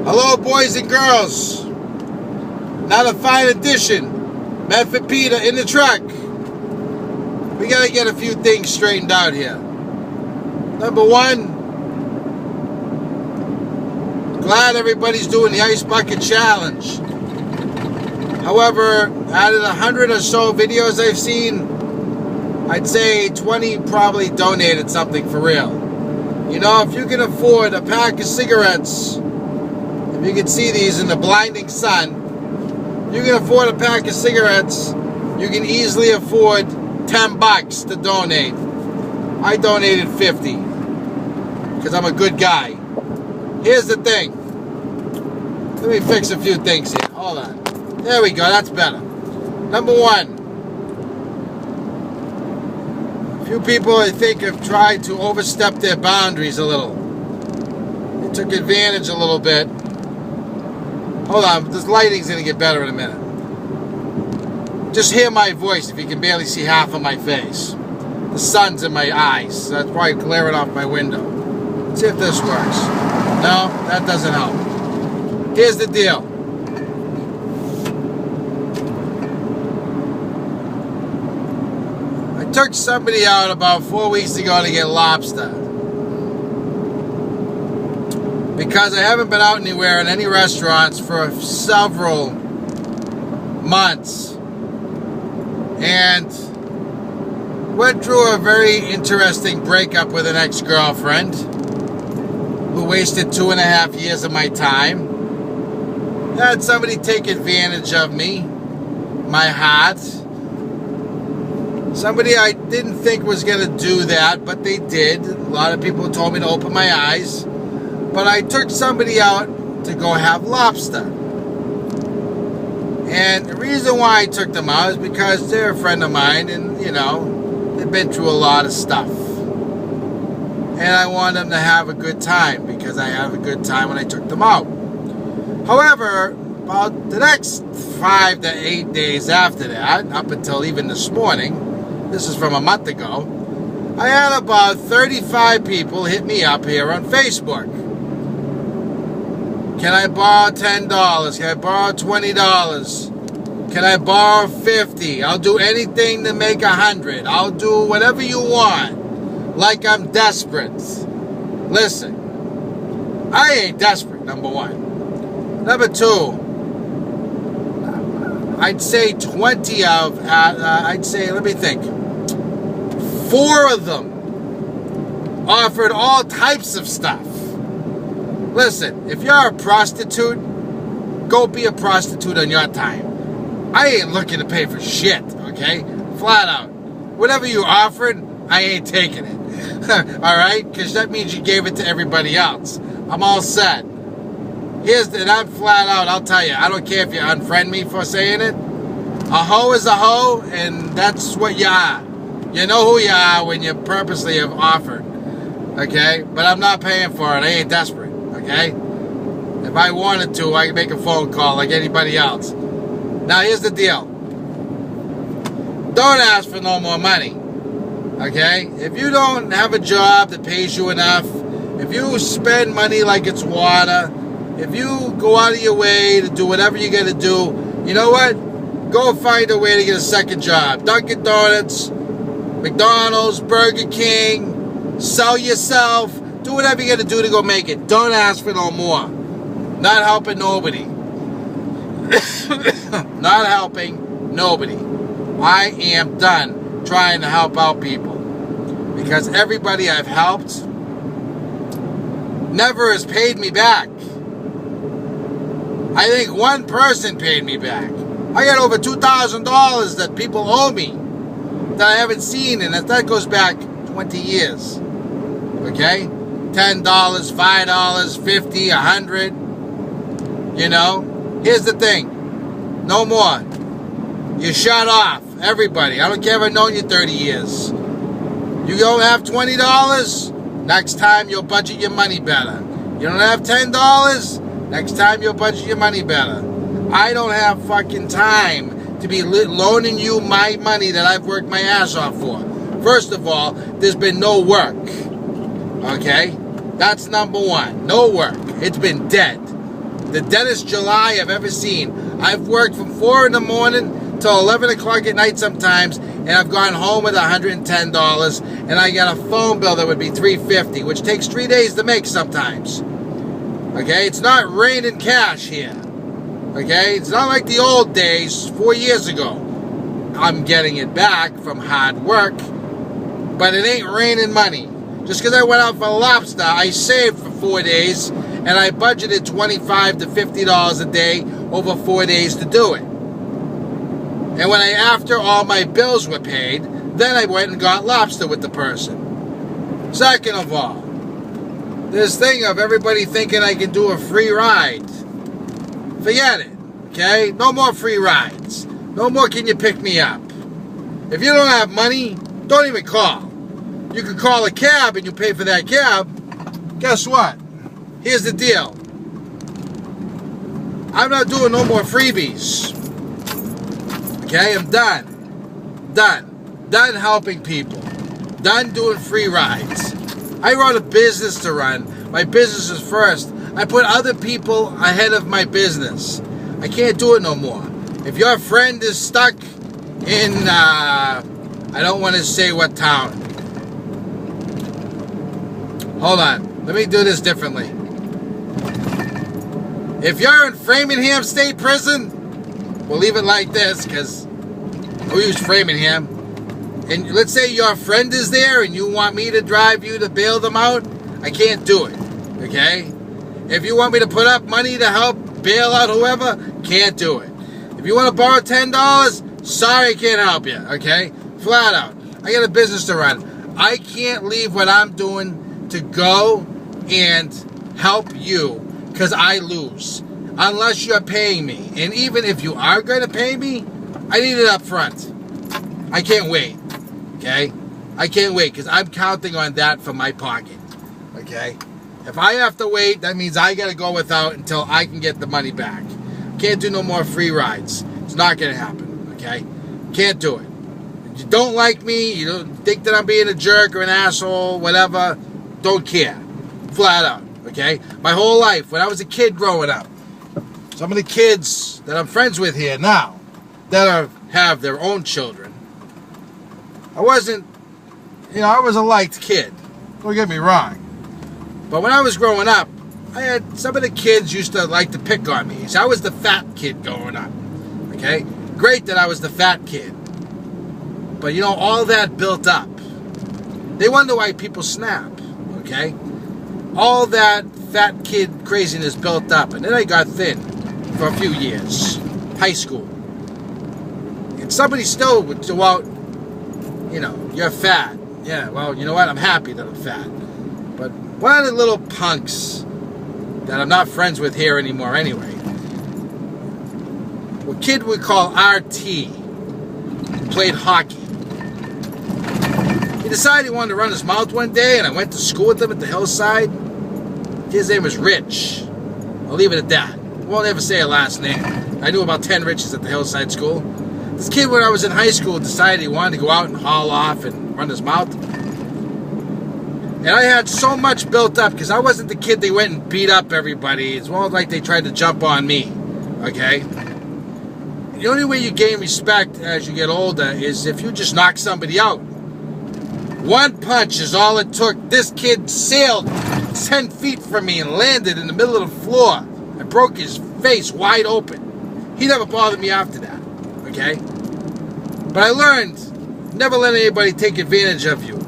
Hello, boys and girls. Not a fine edition. Medford Peter in the truck. We gotta get a few things straightened out here. Number one, glad everybody's doing the Ice Bucket Challenge. However, out of the 100 or so videos I've seen, I'd say 20 probably donated something for real. You know, if you can afford a pack of cigarettes, if you can see these in the blinding sun, you can afford a pack of cigarettes, you can easily afford 10 bucks to donate. I donated 50 because I'm a good guy. Here's the thing. Let me fix a few things here. Hold on. There we go. That's better. Number one. A few people, I think, have tried to overstep their boundaries a little. They took advantage a little bit. Hold on. This lighting's going to get better in a minute. Just hear my voice if you can barely see half of my face. The sun's in my eyes, so that's probably glaring off my window. Let's see if this works. No, that doesn't help. Here's the deal. I took somebody out about 4 weeks ago to get lobster. Because I haven't been out anywhere in any restaurants for several months. And went through a very interesting breakup with an ex-girlfriend who wasted 2.5 years of my time. Had somebody take advantage of me, my heart. Somebody I didn't think was going to do that, but they did. A lot of people told me to open my eyes. But I took somebody out to go have lobster. And the reason why I took them out is because they're a friend of mine and, you know, they've been through a lot of stuff. And I wanted them to have a good time because I had a good time when I took them out. However, about the next 5 to 8 days after that, up until even this morning, this is from a month ago, I had about 35 people hit me up here on Facebook. Can I borrow $10? Can I borrow $20? Can I borrow $50? I'll do anything to make $100. I'll do whatever you want. Like I'm desperate. Listen, I ain't desperate, number one. Number two, I'd say 20 of, let me think. 4 of them offered all types of stuff. Listen, if you're a prostitute, go be a prostitute on your time. I ain't looking to pay for shit, okay? Flat out. Whatever you offered, I ain't taking it. Alright? Because that means you gave it to everybody else. I'm all set. And I'm flat out, I'll tell you, I don't care if you unfriend me for saying it. A hoe is a hoe, and that's what you are. You know who you are when you purposely have offered. Okay? But I'm not paying for it. I ain't desperate. Okay? If I wanted to, I could make a phone call like anybody else. Now, here's the deal. Don't ask for no more money. Okay? If you don't have a job that pays you enough, if you spend money like it's water, if you go out of your way to do whatever you got to do, you know what? Go find a way to get a second job. Dunkin' Donuts, McDonald's, Burger King, sell yourself. Do whatever you got to do to go make it. Don't ask for no more. Not helping nobody. Not helping nobody. I am done trying to help out people. Because everybody I've helped never has paid me back. I think one person paid me back. I got over $2,000 that people owe me that I haven't seen, and that goes back 20 years. Okay? $10, $5, $50, $100. You know? Here's the thing. No more. You shut off. Everybody. I don't care if I've known you 30 years. You don't have $20? Next time you'll budget your money better. You don't have $10? Next time you'll budget your money better. I don't have fucking time to be loaning you my money that I've worked my ass off for. First of all, there's been no work. Okay? That's number one. No work. It's been dead. The deadest July I've ever seen. I've worked from 4 in the morning till 11 o'clock at night sometimes, and I've gone home with $110, and I got a phone bill that would be $350, which takes 3 days to make sometimes. Okay, it's not raining cash here. Okay, it's not like the old days 4 years ago. I'm getting it back from hard work, but it ain't raining money. Just because I went out for lobster, I saved for 4 days, and I budgeted $25 to $50 a day over 4 days to do it. And when after all my bills were paid, then I went and got lobster with the person. Second of all, this thing of everybody thinking I can do a free ride. Forget it, okay? No more free rides. No more can you pick me up. If you don't have money, don't even call. You can call a cab and you pay for that cab. Guess what? Here's the deal. I'm not doing no more freebies. Okay, I'm done. Done helping people. Done doing free rides. I run a business to run. My business is first. I put other people ahead of my business. I can't do it no more. If your friend is stuck in, I don't want to say what town. Hold on. Let me do this differently. If you're in Framingham State Prison, we'll leave it like this because we'll use Framingham. And let's say your friend is there and you want me to drive you to bail them out, I can't do it. Okay? If you want me to put up money to help bail out whoever, can't do it. If you want to borrow $10, sorry, I can't help you, okay? Flat out. I got a business to run. I can't leave what I'm doing to go and help you because I lose. Unless you're paying me. And even if you are going to pay me, I need it up front. I can't wait, okay? I can't wait because I'm counting on that from my pocket, okay? If I have to wait, that means I got to go without until I can get the money back. Can't do no more free rides. It's not going to happen, okay? Can't do it. If you don't like me, you don't think that I'm being a jerk or an asshole, whatever, don't care. Flat out, okay? My whole life, when I was a kid growing up, some of the kids that I'm friends with here now, that have their own children, I wasn't, I was a liked kid. Don't get me wrong. But when I was growing up, I had some of the kids used to like to pick on me. So I was the fat kid growing up. Okay? Great that I was the fat kid. But all that built up. They wonder why people snap. Okay? All that fat kid craziness built up. And then I got thin for a few years. High school. And somebody still would go out, you're fat. Yeah, well, you know what? I'm happy that I'm fat. But one of the little punks that I'm not friends with here anymore anyway, a kid we call RT, who played hockey. He decided he wanted to run his mouth one day, and I went to school with him at the hillside. His name was Rich. I'll leave it at that. I won't ever say a last name. I knew about 10 Riches at the hillside school. This kid, when I was in high school, decided he wanted to go out and haul off and run his mouth. And I had so much built up because I wasn't the kid they went and beat up everybody. It's more like they tried to jump on me. Okay? The only way you gain respect as you get older is if you just knock somebody out. One punch is all it took. This kid sailed 10 feet from me and landed in the middle of the floor. I broke his face wide open. He never bothered me after that. Okay? But I learned, never let anybody take advantage of you.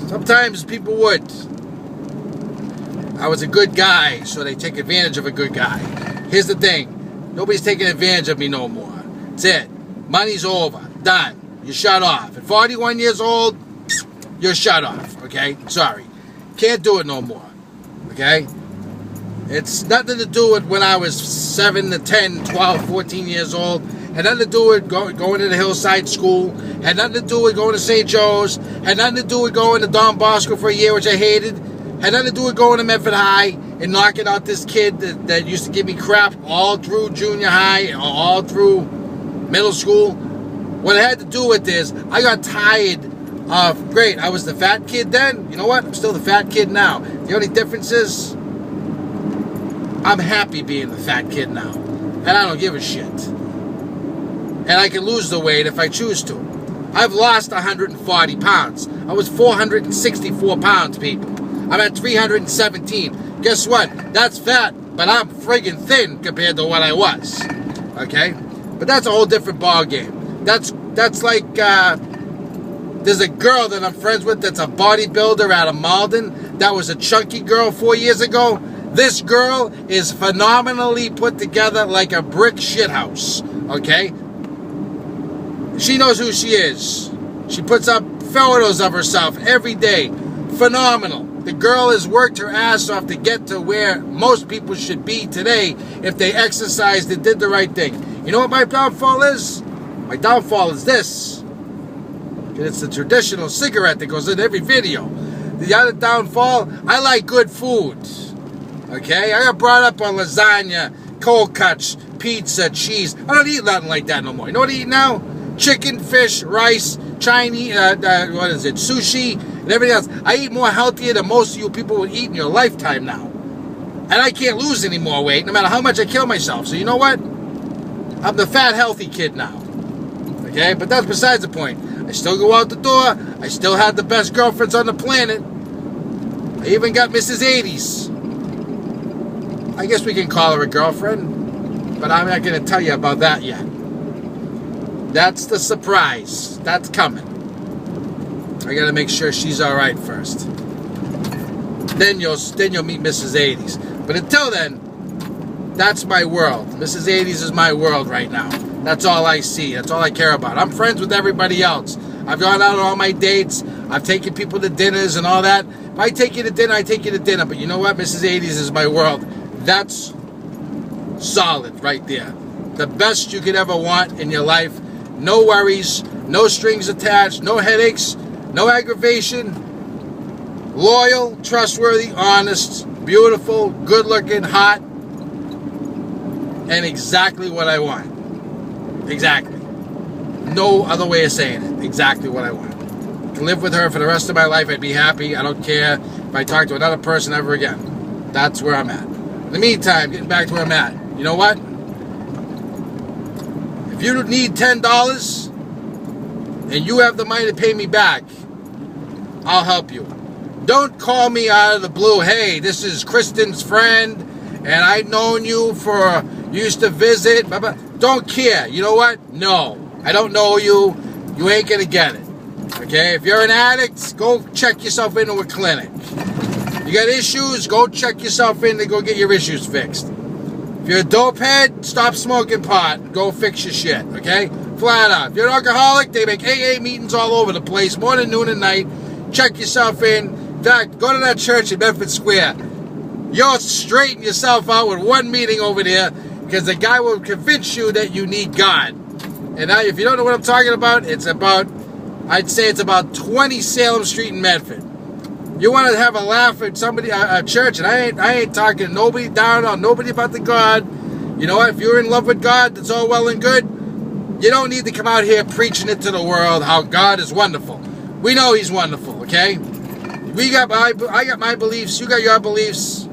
Sometimes people would. I was a good guy, so they take advantage of a good guy. Here's the thing. Nobody's taking advantage of me no more. That's it. Money's over. Done. You're shut off. At 41 years old, you're shut off. Okay? Sorry. Can't do it no more. Okay? It's nothing to do with when I was 7 to 10, 12, 14 years old. Had nothing to do with going to the Hillside School. Had nothing to do with going to St. Joe's. Had nothing to do with going to Don Bosco for a year, which I hated. Had nothing to do with going to Medford High and knocking out this kid that used to give me crap all through junior high, all through middle school. What it had to do with is I got tired of, great, I was the fat kid then. You know what? I'm still the fat kid now. The only difference is I'm happy being the fat kid now. And I don't give a shit. And I can lose the weight if I choose to. I've lost 140 pounds. I was 464 pounds, people. I'm at 317. Guess what? That's fat, but I'm friggin' thin compared to what I was. Okay? But that's a whole different ball game. That's like, there's a girl that I'm friends with that's a bodybuilder out of Malden. That was a chunky girl 4 years ago. This girl is phenomenally put together like a brick shithouse. Okay? She knows who she is. She puts up photos of herself every day. Phenomenal. The girl has worked her ass off to get to where most people should be today if they exercised and did the right thing. You know what my downfall is? My downfall is this. It's the traditional cigarette that goes in every video. The other downfall, I like good food. Okay? I got brought up on lasagna, cold cuts, pizza, cheese. I don't eat nothing like that no more. You know what I eat now? Chicken, fish, rice, Chinese, sushi, and everything else. I eat more healthier than most of you people would eat in your lifetime now. And I can't lose any more weight, no matter how much I kill myself. So you know what? I'm the fat, healthy kid now. Okay? But that's besides the point. I still go out the door. I still have the best girlfriends on the planet. I even got Mrs. 80s. I guess we can call her a girlfriend. But I'm not going to tell you about that yet. That's the surprise. That's coming. I gotta make sure she's alright first. Then you'll meet Mrs. 80s. But until then, that's my world. Mrs. 80s is my world right now. That's all I see. That's all I care about. I'm friends with everybody else. I've gone out on all my dates. I've taken people to dinners and all that. If I take you to dinner, I take you to dinner. But you know what? Mrs. 80s is my world. That's solid right there. The best you could ever want in your life. No worries, no strings attached, no headaches, no aggravation. Loyal, trustworthy, honest, beautiful, good-looking, hot, and exactly what I want. Exactly. No other way of saying it. Exactly what I want. I can live with her for the rest of my life. I'd be happy. I don't care if I talk to another person ever again. That's where I'm at. In the meantime, getting back to where I'm at. You know what? If you need $10 and you have the money to pay me back, I'll help you. Don't call me out of the blue. Hey, this is Kristen's friend, and I've known you for, used to visit. Blah, blah. Don't care. You know what? No. I don't know you. You ain't going to get it. Okay? If you're an addict, go check yourself into a clinic. You got issues, go check yourself in to go get your issues fixed. If you're a dope head, stop smoking pot. Go fix your shit, okay? Flat out. If you're an alcoholic, they make AA meetings all over the place, morning, noon, and night. Check yourself in. In fact, go to that church in Bedford Square. You'll straighten yourself out with one meeting over there because the guy will convince you that you need God. And now, if you don't know what I'm talking about, it's about, I'd say it's about 20 Salem Street in Medford. You want to have a laugh at somebody, a church, and I ain't talking to nobody down on nobody about the God. You know what? If you're in love with God, that's all well and good. You don't need to come out here preaching it to the world how God is wonderful. We know He's wonderful, okay? I got my beliefs. You got your beliefs.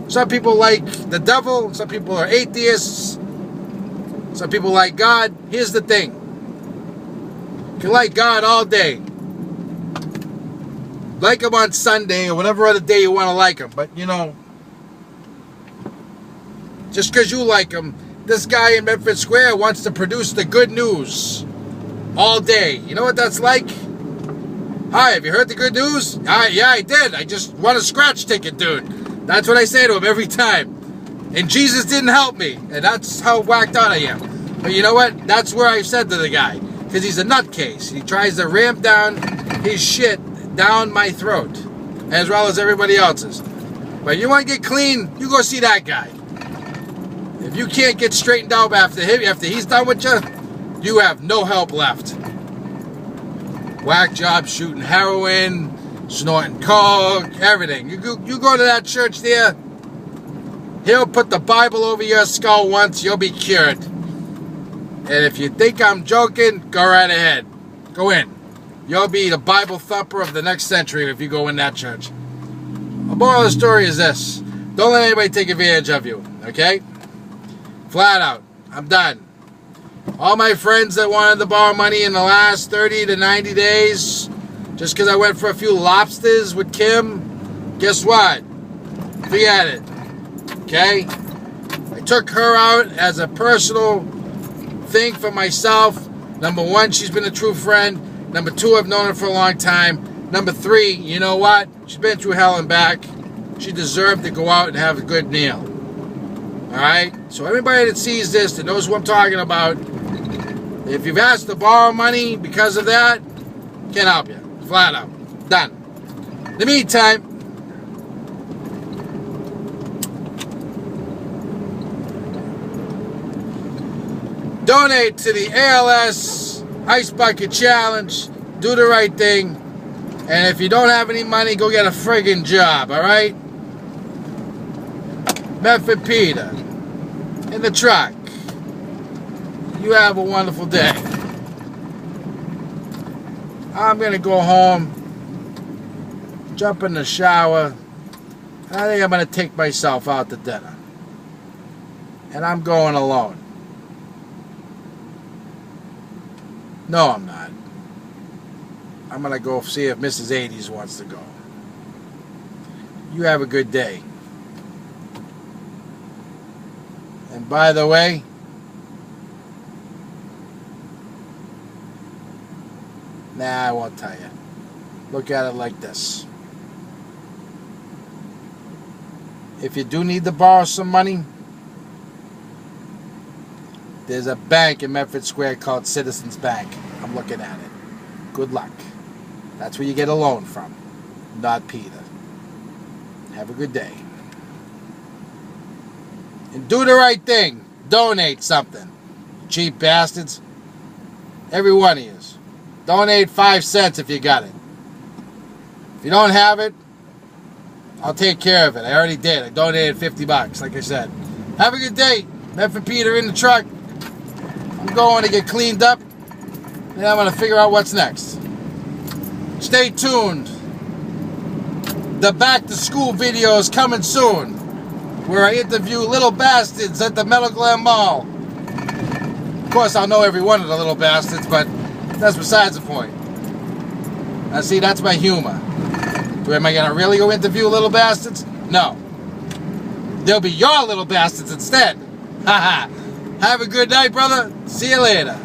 Some people like the devil. Some people are atheists. Some people like God. Here's the thing. You can like God all day. Like Him on Sunday or whatever other day you want to like Him. But, you know, just because you like Him, this guy in Bedford Square wants to produce the good news all day. You know what that's like? Hi, have you heard the good news? Yeah, I did. I just won a scratch ticket, dude. That's what I say to him every time. And Jesus didn't help me. And that's how whacked out I am. But you know what? That's where I've said to the guy. Because he's a nutcase. He tries to ramp down his shit down my throat, as well as everybody else's. But you want to get clean, you go see that guy. If you can't get straightened out after he's done with you, you have no help left. Whack job shooting heroin, snorting coke, everything. You go to that church there, he'll put the Bible over your skull once, you'll be cured. And if you think I'm joking, go right ahead. Go in. You'll be the Bible thumper of the next century if you go in that church. The moral of the story is this. Don't let anybody take advantage of you. Okay? Flat out. I'm done. All my friends that wanted to borrow money in the last 30 to 90 days, just because I went for a few lobsters with Kim, guess what? Forget it. Okay? I took her out as a personal thing for myself. Number one, she's been a true friend. Number two, I've known her for a long time. Number three, you know what? She's been through hell and back. She deserved to go out and have a good meal. Alright? So everybody that sees this, that knows what I'm talking about, if you've asked to borrow money because of that, can't help you. Flat out. Done. In the meantime, donate to the ALS Ice Bucket Challenge. Do the right thing. And if you don't have any money, go get a friggin' job, alright? Medford Peter in the truck. You have a wonderful day. I'm going to go home, jump in the shower, and I think I'm going to take myself out to dinner. And I'm going alone. No, I'm not. I'm going to go see if Mrs. 80s wants to go. You have a good day. And by the way, nah, I won't tell you. Look at it like this. If you do need to borrow some money, there's a bank in Medford Square called Citizens Bank. I'm looking at it. Good luck. That's where you get a loan from, not Peter. Have a good day. And do the right thing. Donate something. Cheap bastards. Every one of you. Donate 5 cents if you got it. If you don't have it, I'll take care of it. I already did. I donated $50, like I said. Have a good day. Medford Peter in the truck. I'm going to get cleaned up. And I'm going to figure out what's next. Stay tuned. The back to school video is coming soon, where I interview little bastards at the Meadow Glen Mall. Of course, I'll know every one of the little bastards, but that's besides the point. Now, see, that's my humor. Am I going to really go interview little bastards? No. They'll be your little bastards instead. Haha. Have a good night, brother. See you later.